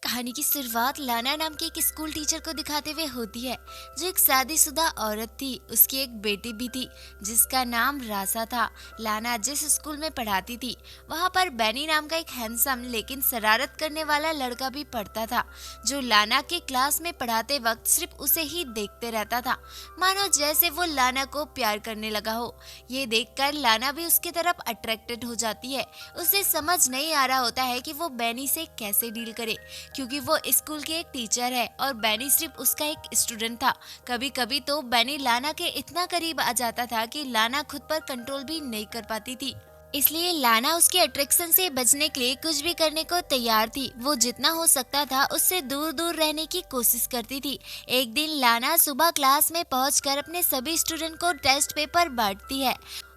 कहानी की शुरुआत लाना नाम की एक स्कूल टीचर को दिखाते हुए होती है, जो एक शादीशुदा औरत थी। उसकी एक बेटी भी थी जिसका नाम रासा था। लाना जिस स्कूल में पढ़ाती थी वहाँ पर बैनी नाम का एक हैंडसम लेकिन शरारत करने वाला लड़का भी पढ़ता था, जो लाना के क्लास में पढ़ाते वक्त सिर्फ उसे ही देखते रहता था, मानो जैसे वो लाना को प्यार करने लगा हो। ये देखकर लाना भी उसकी तरफ अट्रैक्टेड हो जाती है। उसे समझ नहीं आ रहा होता है कि वो बैनी से कैसे डील करे, क्योंकि वो स्कूल के एक टीचर है और बैनी सिर्फ उसका एक स्टूडेंट था। कभी कभी तो बैनी लाना के इतना करीब आ जाता था कि लाना खुद पर कंट्रोल भी नहीं कर पाती थी। इसलिए लाना उसके अट्रैक्शन से बचने के लिए कुछ भी करने को तैयार थी। वो जितना हो सकता था उससे दूर दूर रहने की कोशिश करती थी। एक दिन लाना सुबह क्लास में पहुंचकर अपने सभी स्टूडेंट को टेस्ट पेपर बांटती है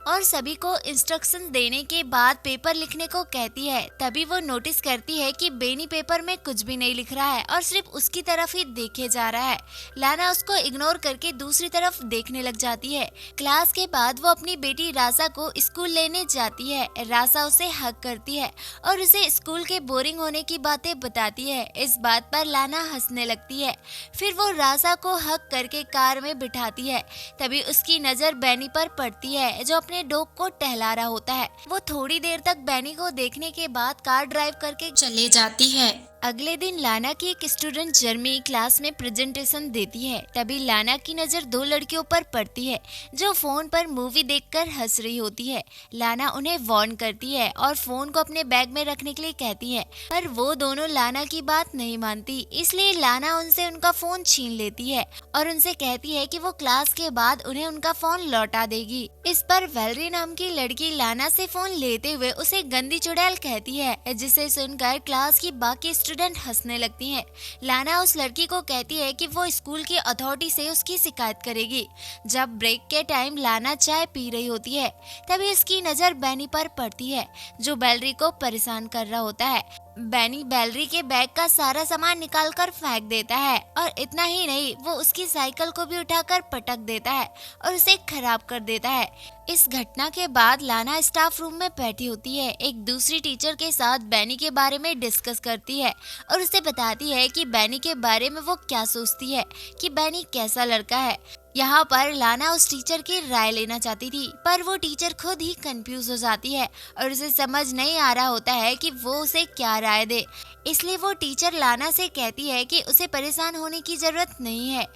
और सभी को इंस्ट्रक्शन देने के बाद पेपर लिखने को कहती है। तभी वो नोटिस करती है कि बेनी पेपर में कुछ भी नहीं लिख रहा है और सिर्फ उसकी तरफ ही देखे जा रहा है। लाना उसको इग्नोर करके दूसरी तरफ देखने लग जाती है। क्लास के बाद वो अपनी बेटी रासा को स्कूल लेने जाती है। रासा उसे हक करती है और उसे स्कूल के बोरिंग होने की बातें बताती है। इस बात पर लाना हंसने लगती है। फिर वो रासा को हक करके कार में बिठाती है। तभी उसकी नजर बैनी पर पड़ती है, जो अपने डॉग को टहला रहा होता है। वो थोड़ी देर तक बैनी को देखने के बाद कार ड्राइव करके चले जाती है। अगले दिन लाना की एक स्टूडेंट जर्मी क्लास में प्रेजेंटेशन देती है। तभी लाना की नजर दो लड़कियों पर पड़ती है जो फोन पर मूवी देखकर हंस रही होती है। लाना उन्हें वार्न करती है और फोन को अपने बैग में रखने के लिए कहती है, पर वो दोनों लाना की बात नहीं मानती। इसलिए लाना उनसे उनका फोन छीन लेती है और उनसे कहती है कि वो क्लास के बाद उन्हें उनका फोन लौटा देगी। इस पर वेलरी नाम की लड़की लाना से फोन लेते हुए उसे गंदी चुड़ैल कहती है, जिसे सुनकर क्लास की बाकी स्टूडेंट हंसने लगती हैं। लाना उस लड़की को कहती है कि वो स्कूल की अथॉरिटी से उसकी शिकायत करेगी। जब ब्रेक के टाइम लाना चाय पी रही होती है, तभी उसकी नजर बैनी पर पड़ती है, जो बैलरी को परेशान कर रहा होता है। बैनी बैलरी के बैग का सारा सामान निकालकर फेंक देता है और इतना ही नहीं, वो उसकी साइकिल को भी उठाकर पटक देता है और उसे खराब कर देता है। इस घटना के बाद लाना स्टाफ रूम में बैठी होती है, एक दूसरी टीचर के साथ बैनी के बारे में डिस्कस करती है और उसे बताती है कि बैनी के बारे में वो क्या सोचती है, कि बैनी कैसा लड़का है। यहाँ पर लाना उस टीचर की राय लेना चाहती थी, पर वो टीचर खुद ही कंफ्यूज हो जाती है और उसे समझ नहीं आ रहा होता है कि वो उसे क्या राय दे। इसलिए वो टीचर लाना से कहती है कि उसे परेशान होने की जरूरत नहीं है।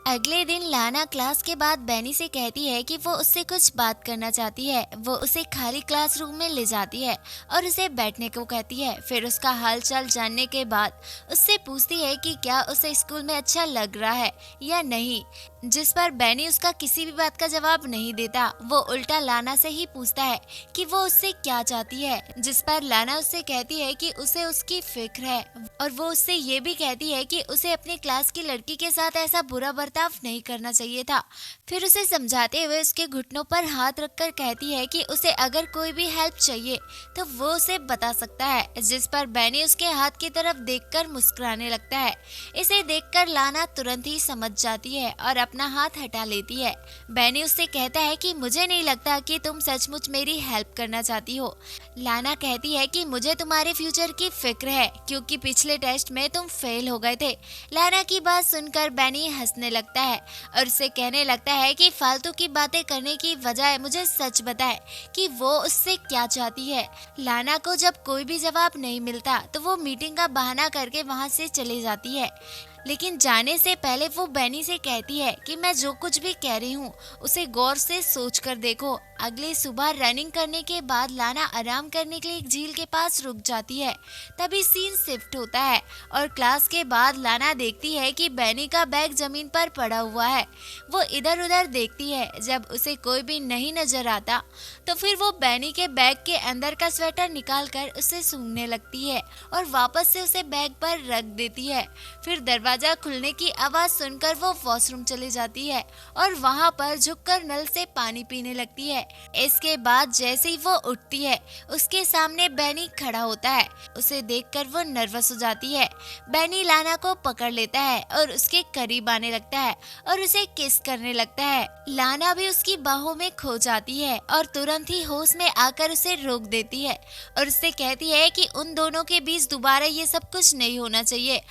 अगले दिन लाना क्लास के बाद बैनी से कहती है कि वो उससे कुछ बात करना चाहती है। वो उसे खाली क्लासरूम में ले जाती है और उसे बैठने को कहती है। फिर उसका हालचाल जानने के बाद उससे पूछती है कि क्या उसे स्कूल में अच्छा लग रहा है या नहीं, जिस पर बैनी उसका किसी भी बात का जवाब नहीं देता। वो उल्टा लाना से ही पूछता है कि वो उससे क्या चाहती है, जिस पर लाना उससे कहती है कि उसे उसकी फिक्र है और वो उससे ये भी कहती है कि उसे अपनी क्लास की लड़की के साथ ऐसा बुरा बर्ताव नहीं करना चाहिए था। फिर उसे समझाते हुए उसके घुटनों पर हाथ रखकर कहती है कि उसे अगर कोई भी हेल्प चाहिए तो वो उसे बता सकता है, जिस पर बैनी उसके हाथ की तरफ देखकर मुस्कुराने लगता है। इसे देखकर लाना तुरंत ही समझ जाती है और अपना हाथ हटा लेती है। बैनी उससे कहता है कि मुझे नहीं लगता कि तुम सचमुच मेरी हेल्प करना चाहती हो। लाना कहती है कि मुझे तुम्हारे फ्यूचर की फिक्र है, क्योंकि पिछले टेस्ट में तुम फेल हो गए थे। लाना की बात सुनकर बैनी हंसने लगता है और उससे कहने लगता है कि फालतू की बातें करने की बजाय मुझे सच बताए कि वो उससे क्या चाहती है। लाना को जब कोई भी जवाब नहीं मिलता तो वो मीटिंग का बहाना करके वहाँ से चली जाती है। लेकिन जाने से पहले वो बैनी से कहती है कि मैं जो कुछ भी कह रही हूँ उसे गौर से सोच कर देखो। अगली सुबह रनिंग करने के बाद लाना आराम करने के लिए एक झील के पास रुक जाती है। तभी सीन शिफ्ट होता है और क्लास के बाद लाना देखती है कि बैनी का बैग जमीन पर पड़ा हुआ है। वो इधर उधर देखती है, जब उसे कोई भी नहीं नजर आता तो फिर वो बैनी के बैग के अंदर का स्वेटर निकाल कर उसे सूंघने लगती है और वापस से उसे बैग पर रख देती है। फिर दरवाजा खुलने की आवाज सुनकर वो वॉशरूम चली जाती है और वहाँ पर झुककर नल से पानी पीने लगती है। इसके बाद जैसे ही वो उठती है, उसके सामने बेनी खड़ा होता है। उसे देखकर वो नर्वस हो जाती है। बेनी लाना को पकड़ लेता है और उसके करीब आने लगता है और उसे किस करने लगता है। लाना भी उसकी बाहों में खो जाती है और तुरंत ही होश में आकर उसे रोक देती है और उससे कहती है कि उन दोनों के बीच दोबारा ये सब कुछ नहीं होना चाहिए,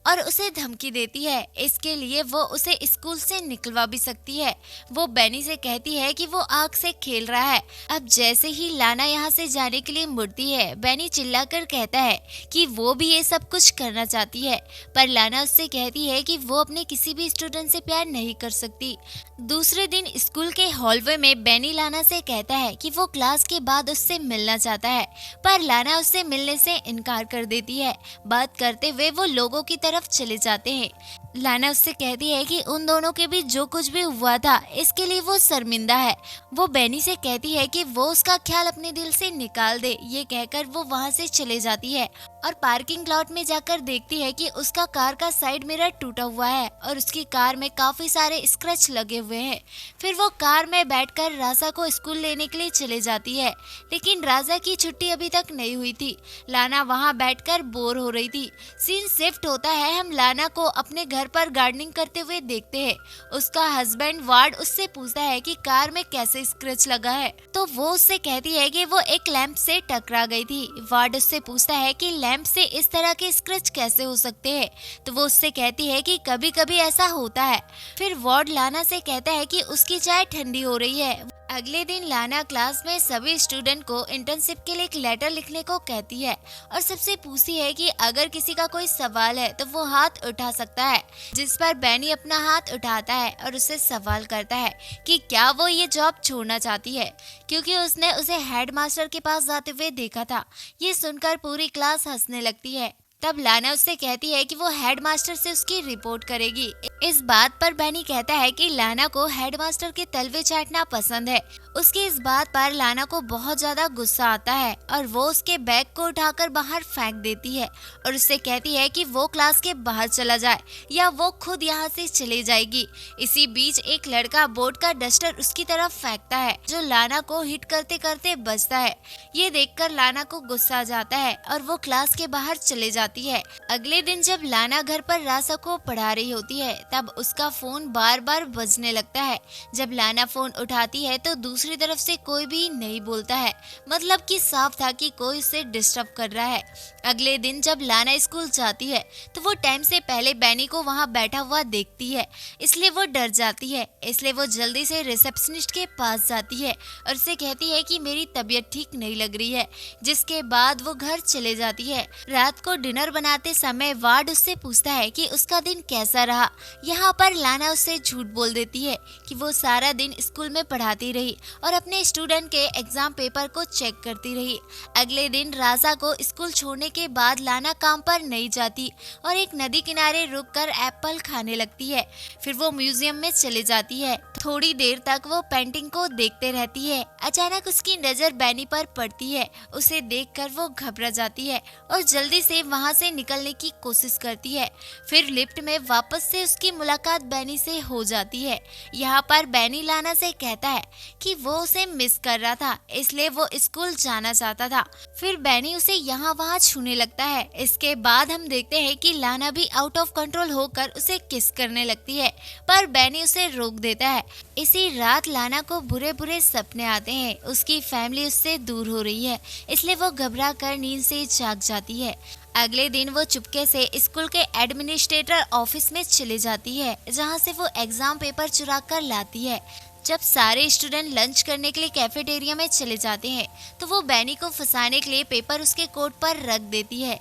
और उसे धमकी देती है। इसके लिए वो उसे स्कूल से निकलवा भी सकती है। वो बेनी से कहती है कि वो आग से खेल रहा है। अब जैसे ही लाना यहाँ से जाने के लिए मुड़ती है, बेनी चिल्लाकर कहता है कि वो भी ये सब कुछ करना चाहती है, पर लाना उससे कहती है कि वो अपने किसी भी स्टूडेंट से प्यार नहीं कर सकती। दूसरे दिन स्कूल के हॉलवे में बेनी लाना से कहता है कि वो क्लास के बाद उससे मिलना चाहता है, पर लाना उससे मिलने से इनकार कर देती है। बात करते हुए वो लोगों की तरफ चले जाते हैं। लाना उससे कहती है कि उन दोनों के बीच जो कुछ भी हुआ था, इसके लिए वो शर्मिंदा है। वो बेनी से कहती है कि वो उसका ख्याल अपने दिल से निकाल दे। ये कहकर वो वहाँ से चले जाती है और पार्किंग लॉट में जाकर देखती है कि उसका कार का साइड मिरर टूटा हुआ है और उसकी कार में काफी सारे स्क्रैच लगे हुए हैं। फिर वो कार में बैठकर राजा को स्कूल लेने के लिए चले जाती है, लेकिन राजा की छुट्टी अभी तक नहीं हुई थी। लाना वहाँ बैठकर बोर हो रही थी। सीन शिफ्ट होता है, हम लाना को अपने घर पर गार्डनिंग करते हुए देखते हैं। उसका हस्बैंड वार्ड उससे पूछता है कि कार में कैसे स्क्रैच लगा है, तो वो उससे कहती है कि वो एक लैंप से टकरा गई थी। वार्ड उससे पूछता है कि लैंप से इस तरह के स्क्रैच कैसे हो सकते हैं, तो वो उससे कहती है कि कभी कभी ऐसा होता है। फिर वार्ड लाना से कहता है कि उसकी चाय ठंडी हो रही है। अगले दिन लाना क्लास में सभी स्टूडेंट को इंटर्नशिप के लिए एक लेटर लिखने को कहती है और सबसे पूछती है कि अगर किसी का कोई सवाल है तो वो हाथ उठा सकता है, जिस पर बेनी अपना हाथ उठाता है और उससे सवाल करता है कि क्या वो ये जॉब छोड़ना चाहती है, क्योंकि उसने उसे हेडमास्टर के पास जाते हुए देखा था। ये सुनकर पूरी क्लास हंसने लगती है। तब लाना उससे कहती है कि वो हेडमास्टर से उसकी रिपोर्ट करेगी। इस बात पर बेनी कहता है कि लाना को हेडमास्टर के तलवे चाटना पसंद है। उसकी इस बात पर लाना को बहुत ज्यादा गुस्सा आता है और वो उसके बैग को उठाकर बाहर फेंक देती है और उससे कहती है कि वो क्लास के बाहर चला जाए या वो खुद यहाँ से चले जाएगी। इसी बीच एक लड़का बोर्ड का डस्टर उसकी तरफ फेंकता है, जो लाना को हिट करते करते बचता है। ये देखकर लाना को गुस्सा आ जाता है और वो क्लास के बाहर चले जाती है। अगले दिन जब लाना घर पर रासा को पढ़ा रही होती है, तब उसका फोन बार बार बजने लगता है। जब लाना फोन उठाती है तो दूसरी तरफ से कोई भी नहीं बोलता है, मतलब कि साफ था कि कोई उसे डिस्टर्ब कर रहा है। अगले दिन जब लाना स्कूल जाती है तो वो टाइम से पहले बेनी को वहाँ बैठा हुआ देखती है, इसलिए वो डर जाती है। इसलिए वो जल्दी से रिसेप्शनिस्ट के पास जाती है और उसे कहती है कि मेरी तबीयत ठीक नहीं लग रही है, जिसके बाद वो घर चले जाती है। रात को डिनर बनाते समय वार्ड उससे पूछता है कि उसका दिन कैसा रहा। यहाँ पर लाना उससे झूठ बोल देती है कि वो सारा दिन स्कूल में पढ़ाती रही और अपने स्टूडेंट के एग्जाम पेपर को चेक करती रही। अगले दिन राजा को स्कूल छोड़ने के बाद लाना काम पर नहीं जाती और एक नदी किनारे रुककर एप्पल खाने लगती है। फिर वो म्यूजियम में चले जाती है। थोड़ी देर तक वो पेंटिंग को देखते रहती है। अचानक उसकी नजर बेनी पर पड़ती है। उसे देखकर वो घबरा जाती है और जल्दी से वहाँ से निकलने की कोशिश करती है। फिर लिफ्ट में वापस से उसकी मुलाकात बेनी से हो जाती है। यहाँ पर बेनी लाना से कहता है कि वो उसे मिस कर रहा था, इसलिए वो स्कूल जाना चाहता था। फिर बेनी उसे यहाँ वहाँ छूने लगता है। इसके बाद हम देखते हैं कि लाना भी आउट ऑफ कंट्रोल होकर उसे किस करने लगती है, पर बेनी उसे रोक देता है। इसी रात लाना को बुरे बुरे सपने आते हैं। उसकी फैमिली उससे दूर हो रही है, इसलिए वो घबरा कर नींद से जाग जाती है। अगले दिन वो चुपके से स्कूल के एडमिनिस्ट्रेटर ऑफिस में चले जाती है, जहाँ से वो एग्जाम पेपर चुरा कर लाती है। जब सारे स्टूडेंट लंच करने के लिए कैफेटेरिया में चले जाते हैं, तो वो बेनी को फंसाने के लिए पेपर उसके कोट पर रख देती है।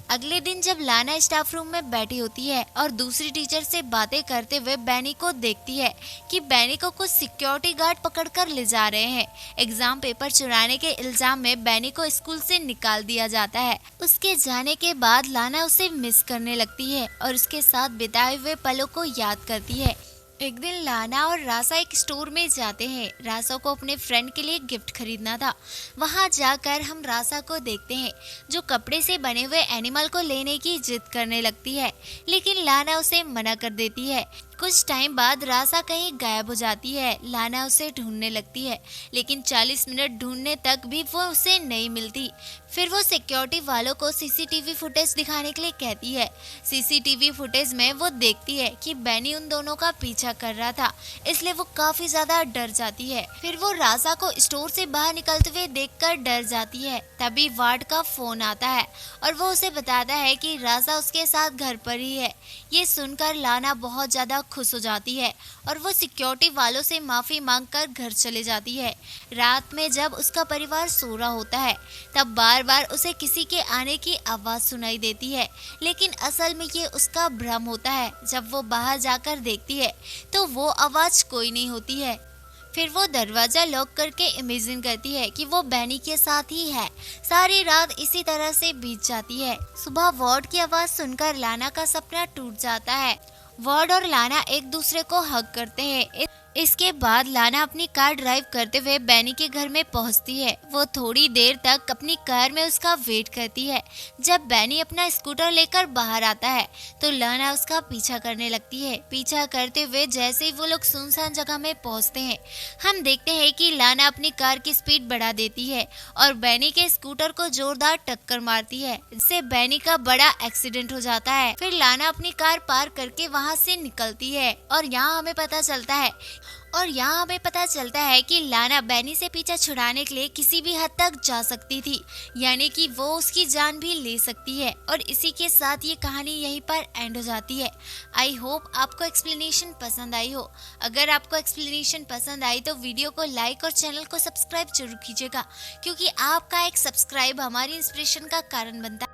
अगले दिन जब लाना स्टाफ रूम में बैठी होती है और दूसरी टीचर से बातें करते हुए बेनी को देखती है कि बेनी को कुछ सिक्योरिटी गार्ड पकड़कर ले जा रहे हैं। एग्जाम पेपर चुराने के इल्जाम में बेनी को स्कूल से निकाल दिया जाता है। उसके जाने के बाद लाना उसे मिस करने लगती है और उसके साथ बिताए हुए पलों को याद करती है। एक दिन लाना और रासा एक स्टोर में जाते हैं। रासा को अपने फ्रेंड के लिए गिफ्ट खरीदना था। वहां जाकर हम रासा को देखते हैं, जो कपड़े से बने हुए एनिमल को लेने की जिद करने लगती है, लेकिन लाना उसे मना कर देती है। कुछ टाइम बाद रासा कहीं गायब हो जाती है। लाना उसे ढूंढने लगती है, लेकिन 40 मिनट ढूंढने तक भी वो उसे नहीं मिलती। फिर वो सिक्योरिटी वालों को सीसीटीवी फुटेज दिखाने के लिए कहती है। सीसीटीवी फुटेज में वो देखती है कि बेनी उन दोनों का पीछा कर रहा था, इसलिए वो काफी ज्यादा डर जाती है। फिर वो रासा को स्टोर से बाहर निकलते हुए देखकर डर जाती है। तभी वार्ड का फोन आता है और वो उसे बताता है कि रासा उसके साथ घर पर ही है। ये सुनकर लाना बहुत ज्यादा खुश हो जाती है और वो सिक्योरिटी वालों से माफी मांगकर घर चले जाती है। रात में जब उसका परिवार सो रहा होता है तब बार बार उसे किसी के आने की आवाज सुनाई देती है, लेकिन असल में ये उसका भ्रम होता है। जब वो बाहर जाकर देखती है तो वो आवाज कोई नहीं होती है। फिर वो दरवाजा लॉक करके इमेजिन करती है कि वो बेनी के साथ ही है। सारी रात इसी तरह से बीत जाती है। सुबह वार्ड की आवाज सुनकर लाना का सपना टूट जाता है। वार्ड और लाना एक दूसरे को हग करते हैं। इसके बाद लाना अपनी कार ड्राइव करते हुए बेनी के घर में पहुंचती है। वो थोड़ी देर तक अपनी कार में उसका वेट करती है। जब बेनी अपना स्कूटर लेकर बाहर आता है तो लाना उसका पीछा करने लगती है। पीछा करते हुए जैसे ही वो लोग सुनसान जगह में पहुंचते हैं, हम देखते हैं कि लाना अपनी कार की स्पीड बढ़ा देती है और बेनी के स्कूटर को जोरदार टक्कर मारती है, जिससे बेनी का बड़ा एक्सीडेंट हो जाता है। फिर लाना अपनी कार पार्क करके वहाँ से निकलती है और यहाँ हमें पता चलता है कि लाना बेनी से पीछा छुड़ाने के लिए किसी भी हद तक जा सकती थी, यानी कि वो उसकी जान भी ले सकती है। और इसी के साथ ये कहानी यहीं पर एंड हो जाती है। आई होप आपको एक्सप्लेनेशन पसंद आई हो। अगर आपको एक्सप्लेनेशन पसंद आई तो वीडियो को लाइक और चैनल को सब्सक्राइब जरूर कीजिएगा, क्योंकि आपका एक सब्सक्राइब हमारी इंस्पिरेशन का कारण बनता है।